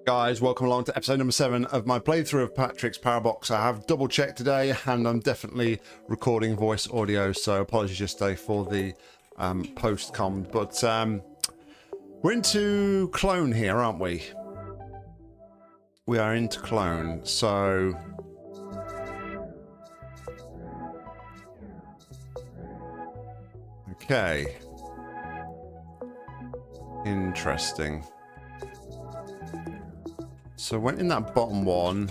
Guys, welcome along to episode number 7 of my playthrough of Patrick's Parabox. I have double checked today and I'm definitely recording voice audio, so apologies yesterday for the post-com. But we're into clone here, aren't we? We are into clone, so... Okay. Interesting. So went in that bottom one.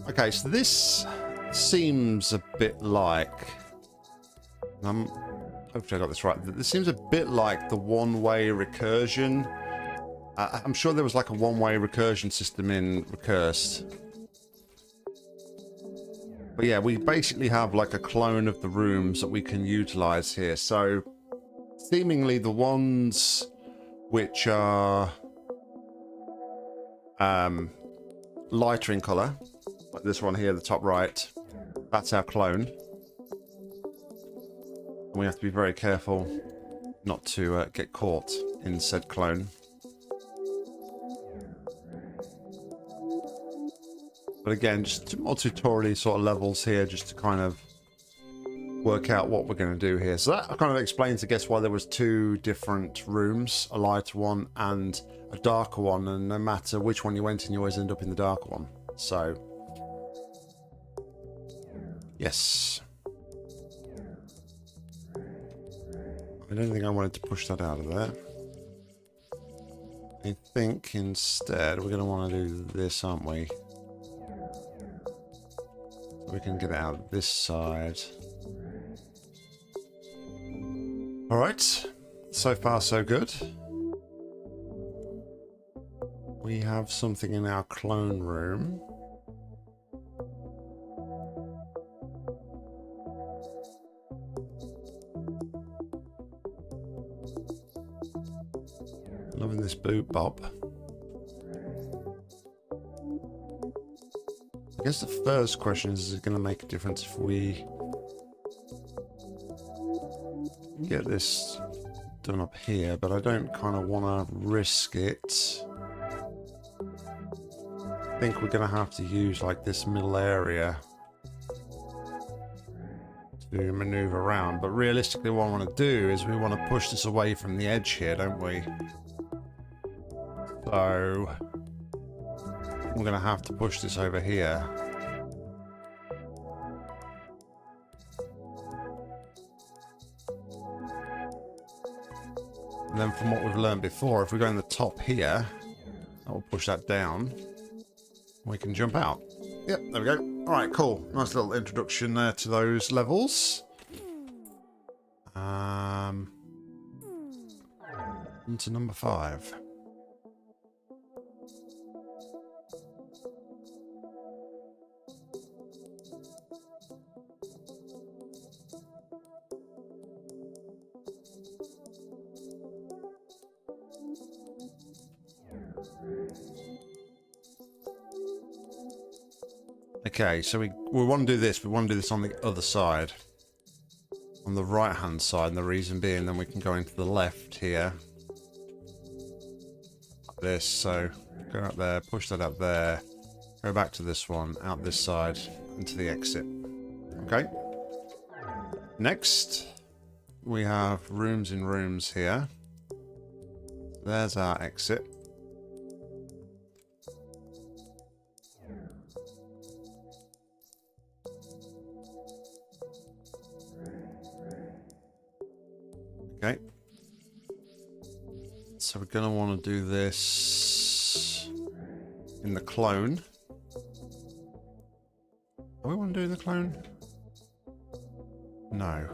Okay, so this seems a bit like... hopefully I got this right. This seems a bit like the one-way recursion. I'm sure there was like a one-way recursion system in Recursed. But yeah, we basically have like a clone of the rooms that we can utilize here. So seemingly the ones which are lighter in color, like this one here, the top right, that's our clone. We have to be very careful not to get caught in said clone. But again, just more tutorial sort of levels here, just to kind of work out what we're going to do here. So that kind of explains, I guess, why there was two different rooms, a lighter one and a darker one, and no matter which one you went in, you always end up in the darker one. So, yes. I don't think I wanted to push that out of there. I think instead we're going to want to do this, aren't we? We can get it out this side. Alright, so far so good. We have something in our clone room. Loving this boot bob. I guess the first question is it going to make a difference if we get this done up here, but I don't kind of want to risk it. I think we're going to have to use like this middle area to maneuver around, but realistically what I want to do is we want to push this away from the edge here, don't we? So we're going to have to push this over here. And then from what we've learned before, if we go in the top here, that will push that down. We can jump out. Yep, there we go. All right, cool. Nice little introduction there to those levels. Into number 5. Okay, so we want to do this. We want to do this on the other side. On the right-hand side, and the reason being then we can go into the left here. Like this, so go up there, push that up there, go back to this one, out this side, into the exit. Okay. Next, we have rooms in rooms here. There's our exit. Okay, so we're going to want to do this in the clone. Do we want to do the clone? No.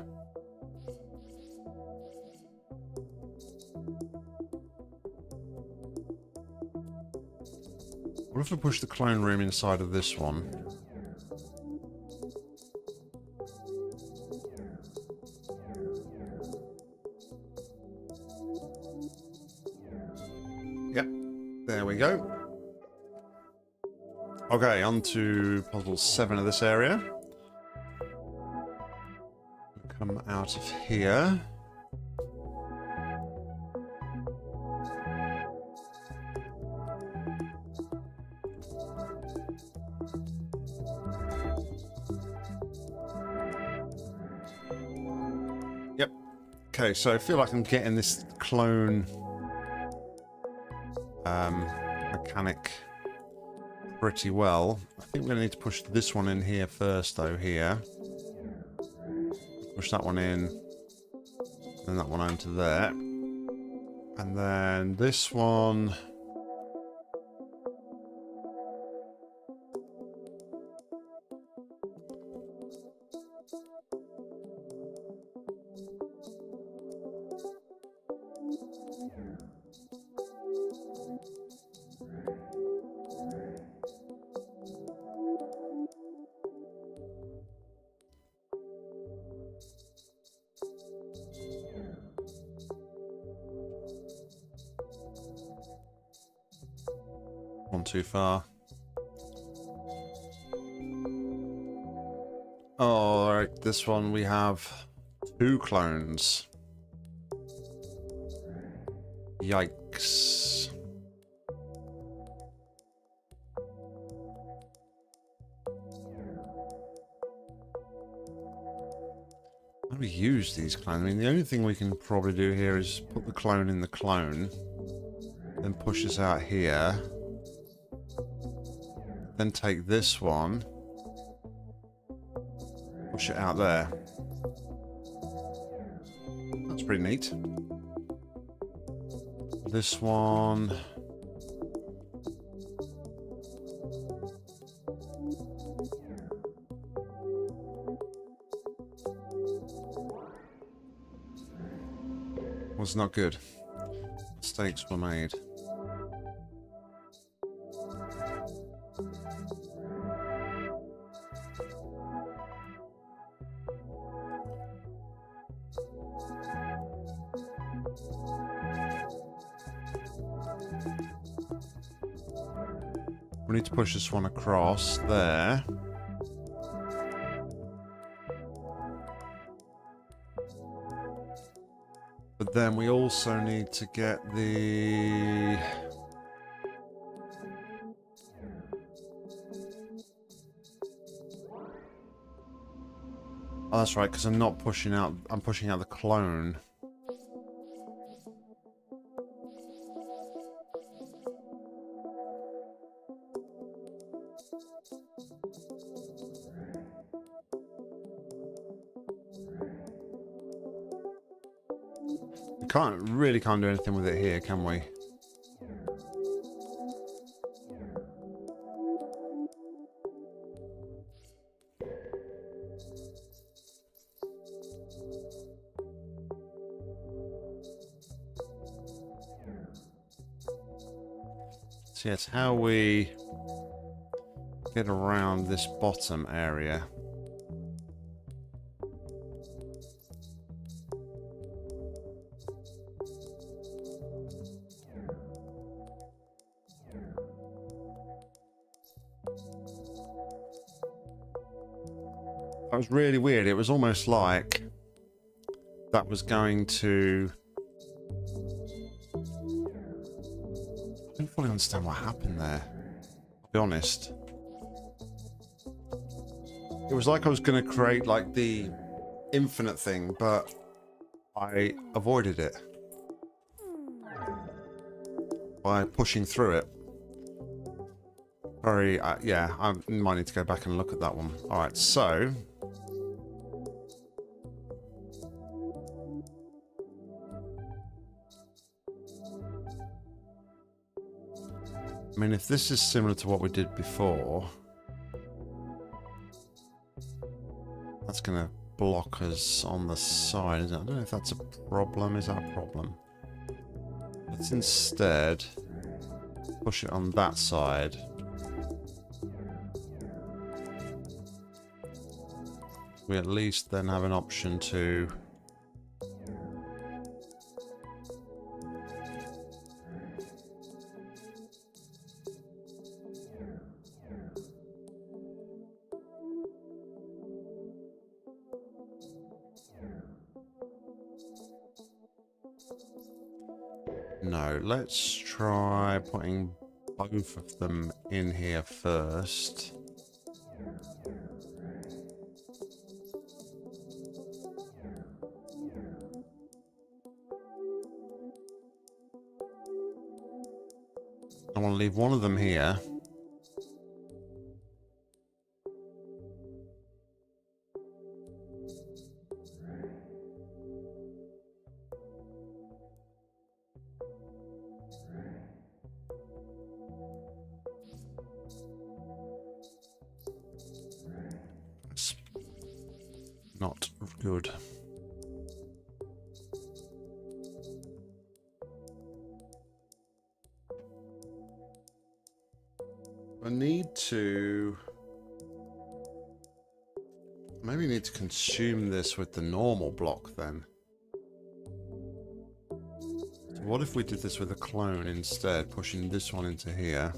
What if we push the clone room inside of this one? There we go. Okay, on to puzzle 7 of this area. Come out of here. Okay, so I feel like I'm getting this clone mechanic pretty well. I think we're going to need to push this one in here first, though, here. Push that one in. And that one onto there. And then this one... One too far. Oh, alright, this one we have 2 clones. Yikes. How do we use these clones? I mean, the only thing we can probably do here is put the clone in the clone, then push this out here, then take this one, push it out there. That's pretty neat. This one... was not good. Mistakes were made. We need to push this one across there. But then we also need to get the... Oh, that's right, because I'm not pushing out... I'm pushing out the clone. We really can't do anything with it here, can we? So yeah, it's how we get around this bottom area. That was really weird. It was almost like that was going to... I don't fully understand what happened there, I'll be honest. It was like I was going to create like the infinite thing, but I avoided it by pushing through it. Very, yeah, I might need to go back and look at that one. Alright, so... I mean, if this is similar to what we did before, that's going to block us on the side, isn't it? I don't know if that's a problem. Is that a problem? Let's instead push it on that side. We at least then have an option to... No, let's try putting both of them in here first. I want to leave one of them here. It's not good. I need to... Maybe need to consume this with the normal block then. So what if we did this with a clone instead, pushing this one into here?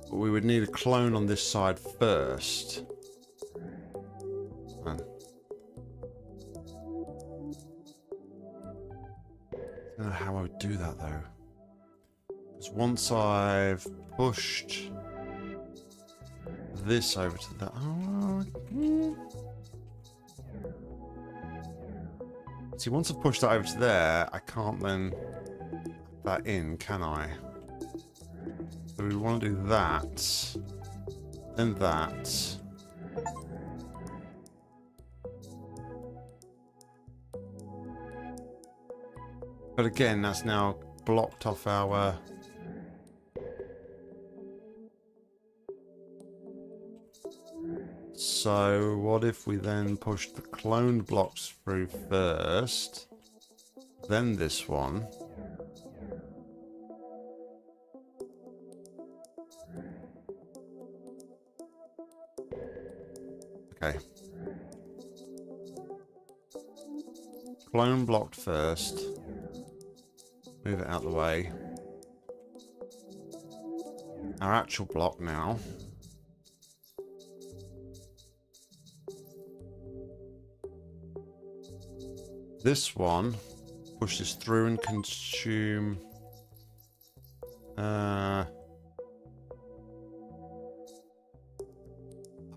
But we would need a clone on this side first. Man. I don't know how I would do that though. Because once I've pushed this over to that... See, once I've pushed that over to there, I can't then put that in, can I? So we want to do that, then that. But again, that's now blocked off our... So what if we then push the cloned blocks through first, then this one. Okay. Clone blocked first. Move it out of the way. Our actual block now. This one pushes through and consume.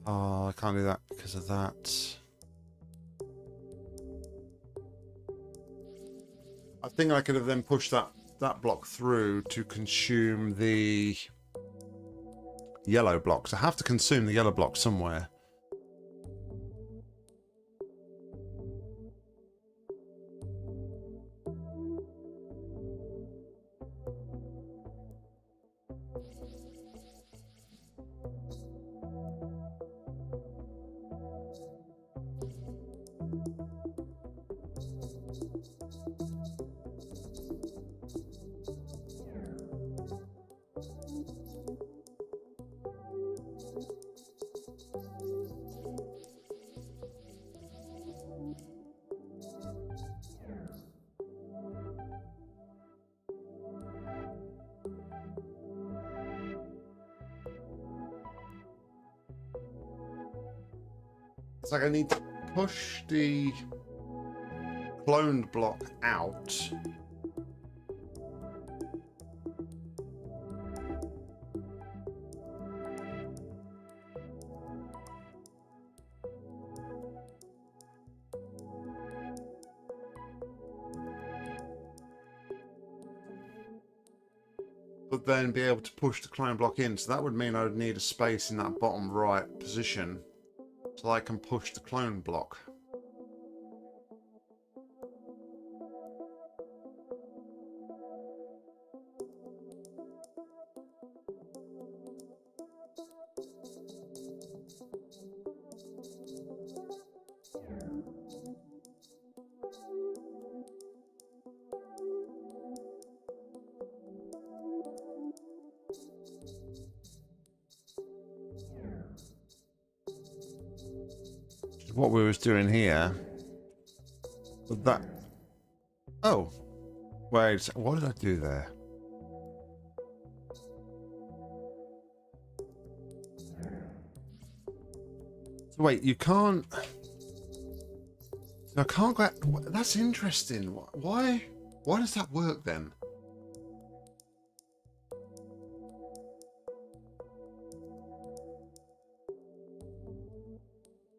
Oh, I can't do that because of that. I think I could have then pushed that block through to consume the yellow blocks. I have to consume the yellow block somewhere. It's like I need to push the cloned block out. But then be able to push the clone block in. So that would mean I would need a space in that bottom right position so I can push the clone block. What we was doing here. But that... Oh. Wait, what did I do there? So wait, you can't... I can't go... That's interesting. Why does that work then?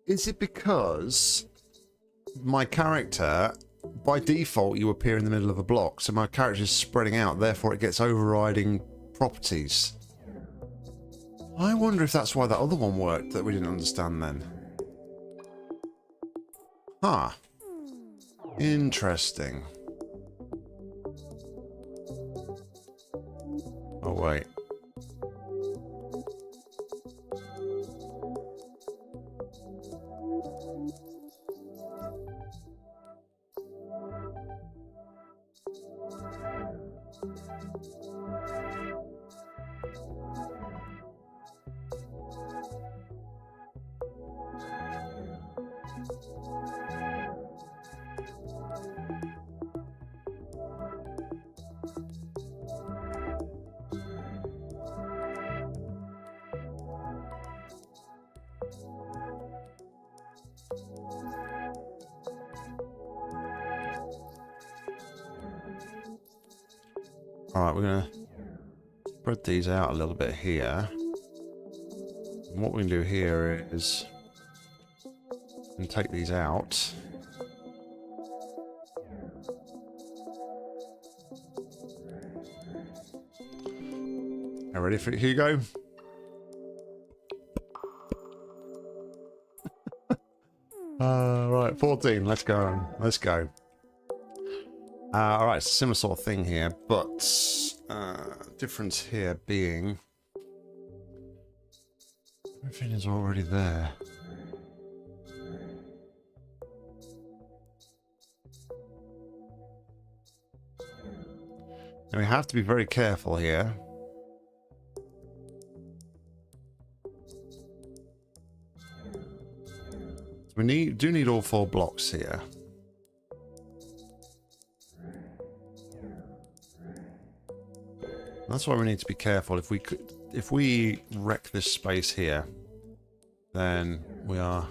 Is it because my character, by default, you appear in the middle of a block, so my character is spreading out, therefore it gets overriding properties? I wonder if that's why that other one worked that we didn't understand then. Huh. Interesting. Oh, wait. Alright, we're going to spread these out a little bit here. And what we can do here is and take these out. Are ready for it, Hugo? Right, 14. Let's go. Let's go. Alright, it's a similar sort of thing here, but difference here being everything is already there. Now we have to be very careful here. We do need all 4 blocks here. That's why we need to be careful. If we wreck this space here, then we are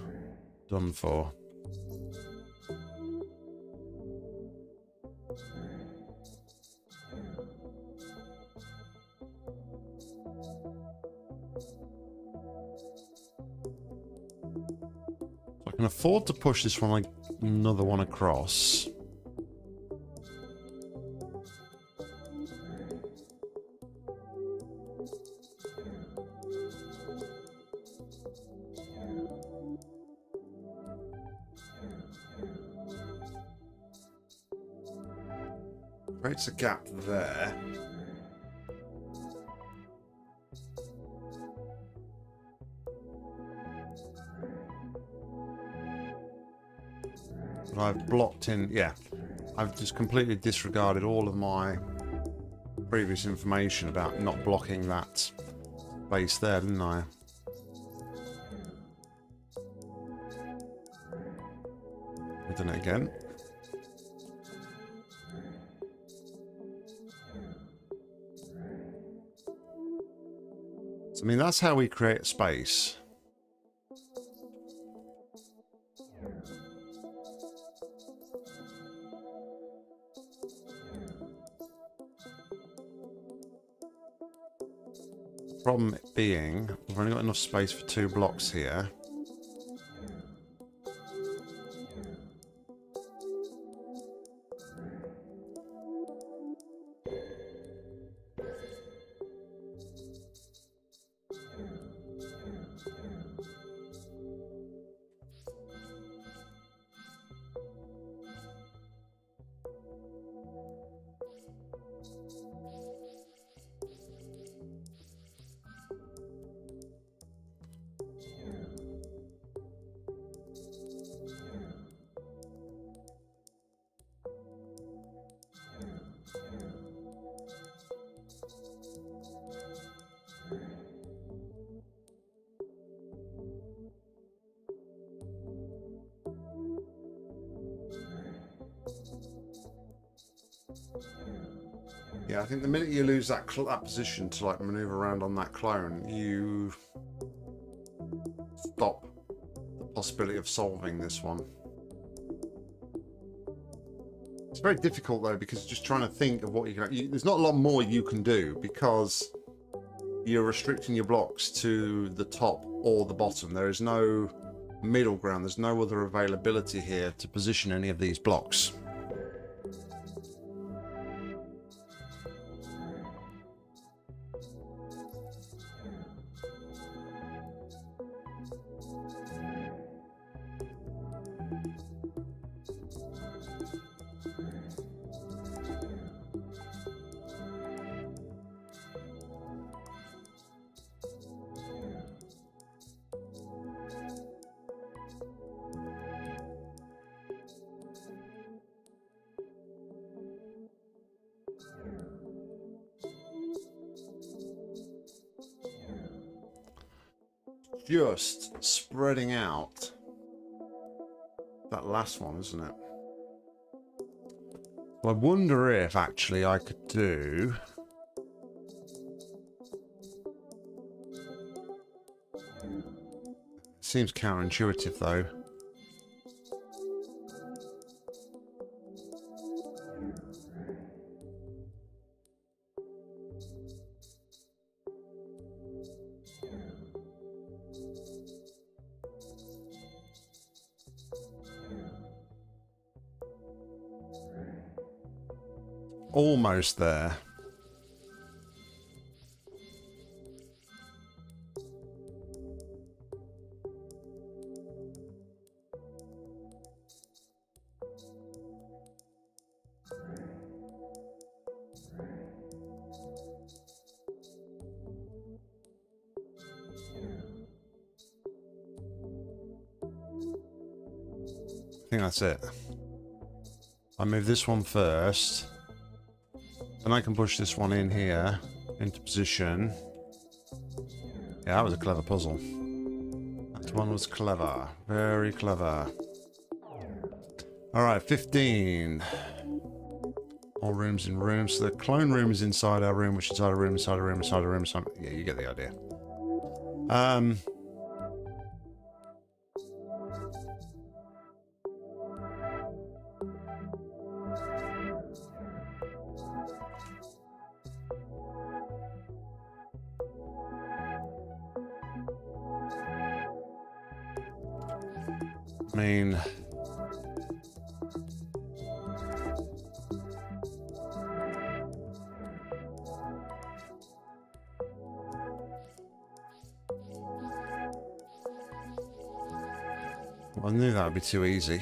done for. I can afford to push this one, like another one across. Creates a gap there. But I've blocked in, yeah. I've just completely disregarded all of my previous information about not blocking that space there, didn't I? I've done it again. So, I mean, that's how we create space. Problem being, we've only got enough space for 2 blocks here. Yeah, I think the minute you lose that position to like maneuver around on that clone, you stop the possibility of solving this one. It's very difficult though, because just trying to think of what you can. There's not a lot more you can do because you're restricting your blocks to the top or the bottom. There is no middle ground. There's no other availability here to position any of these blocks. Just spreading out that last one, isn't it? Well, I wonder if actually I could do... Seems counterintuitive though. Almost there. I think that's it. I move this one first. Then I can push this one in here into position. Yeah, that was a clever puzzle. That one was clever. Very clever. Alright, 15. All rooms in rooms. So the clone room is inside our room, which is inside a room, inside a room, inside a room, inside... Yeah, you get the idea. I mean... Well, I knew that would be too easy.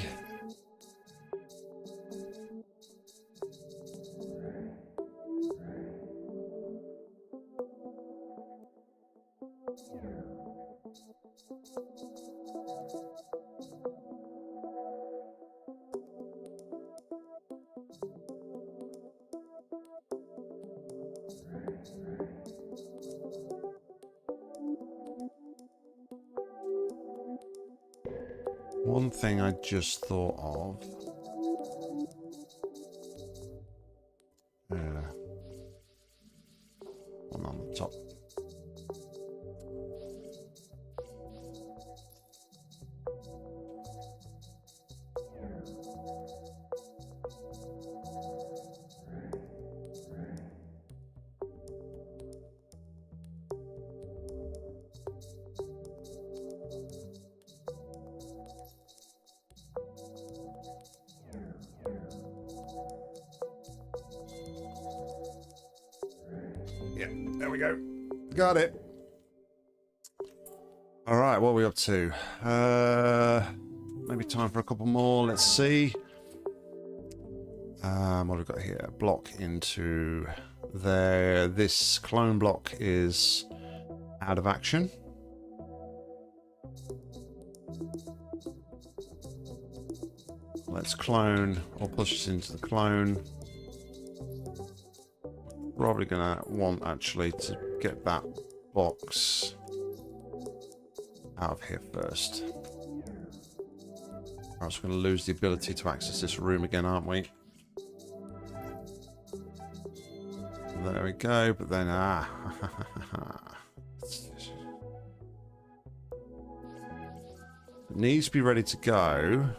One thing I just thought of. Yeah. One on the top. Yeah, there we go. Got it. All right, what are we up to? Maybe time for a couple more. Let's see. What have we got here? Block into there. This clone block is out of action. Let's clone or push it into the clone. Probably gonna want actually to get that box out of here first. Or else we're gonna lose the ability to access this room again, aren't we? There we go, but then it needs to be ready to go.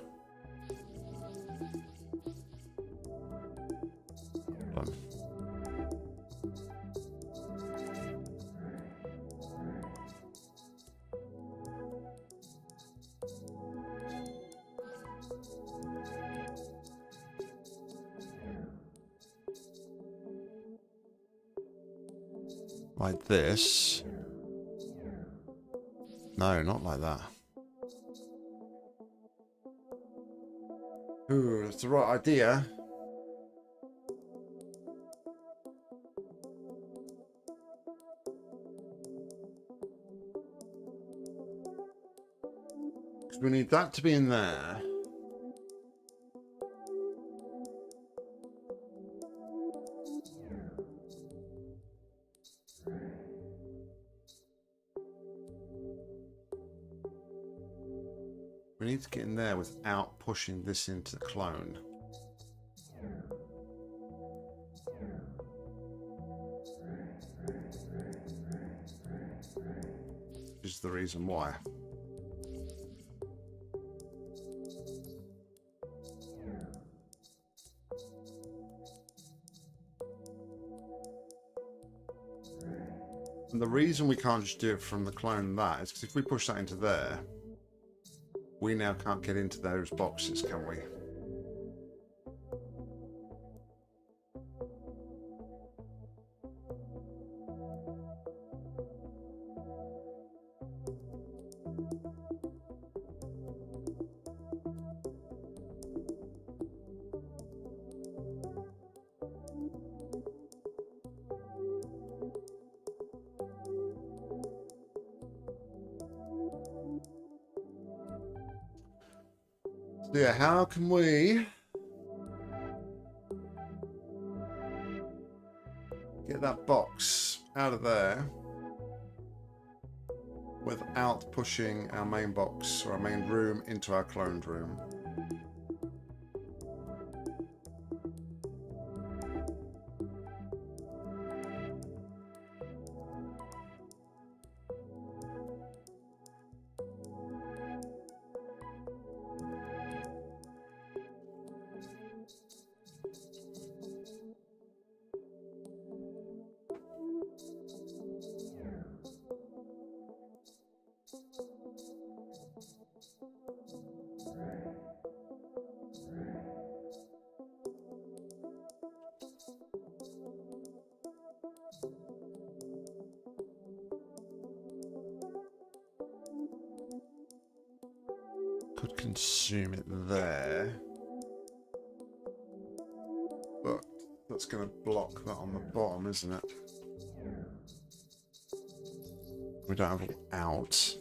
like this. No, not like that. Ooh, that's the right idea. Because we need that to be in there. We need to get in there without pushing this into the clone. Which is the reason why. And the reason we can't just do it from the clone and that is because if we push that into there, we now can't get into those boxes, can we? So yeah, how can we get that box out of there without pushing our main box or our main room into our cloned room? Could consume it there, but that's going to block that on the bottom, isn't it? We don't have it out.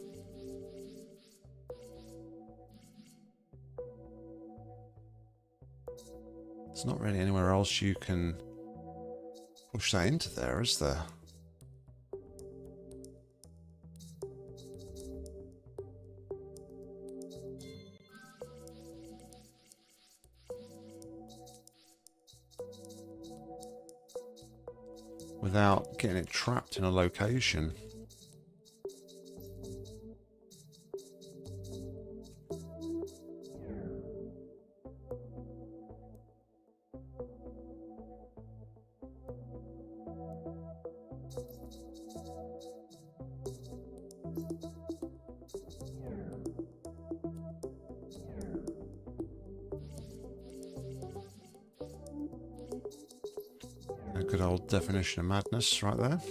There's not really anywhere else you can push that into there, is there? Without getting it trapped in a location. A good old definition of madness right there.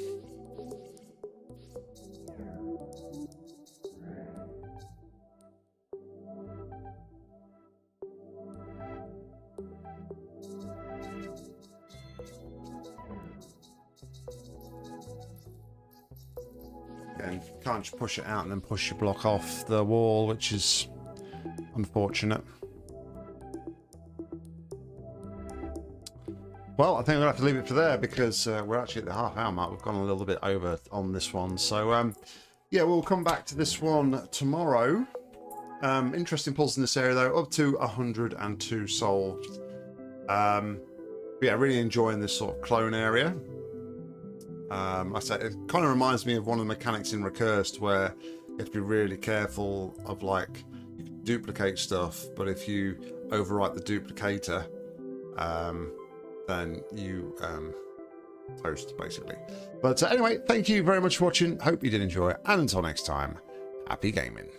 And you can't just push it out and then push your block off the wall, which is unfortunate. Well, I think we'll have to leave it for there because we're actually at the half-hour mark. We've gone a little bit over on this one. So, yeah, we'll come back to this one tomorrow. Interesting puzzles in this area, though. Up to 102 solved. Yeah, really enjoying this sort of clone area. Like I said, it kind of reminds me of one of the mechanics in Recursed where you have to be really careful of, like, you can duplicate stuff, but if you overwrite the duplicator, then you toast, basically. But anyway, thank you very much for watching. Hope you did enjoy it. And until next time, happy gaming.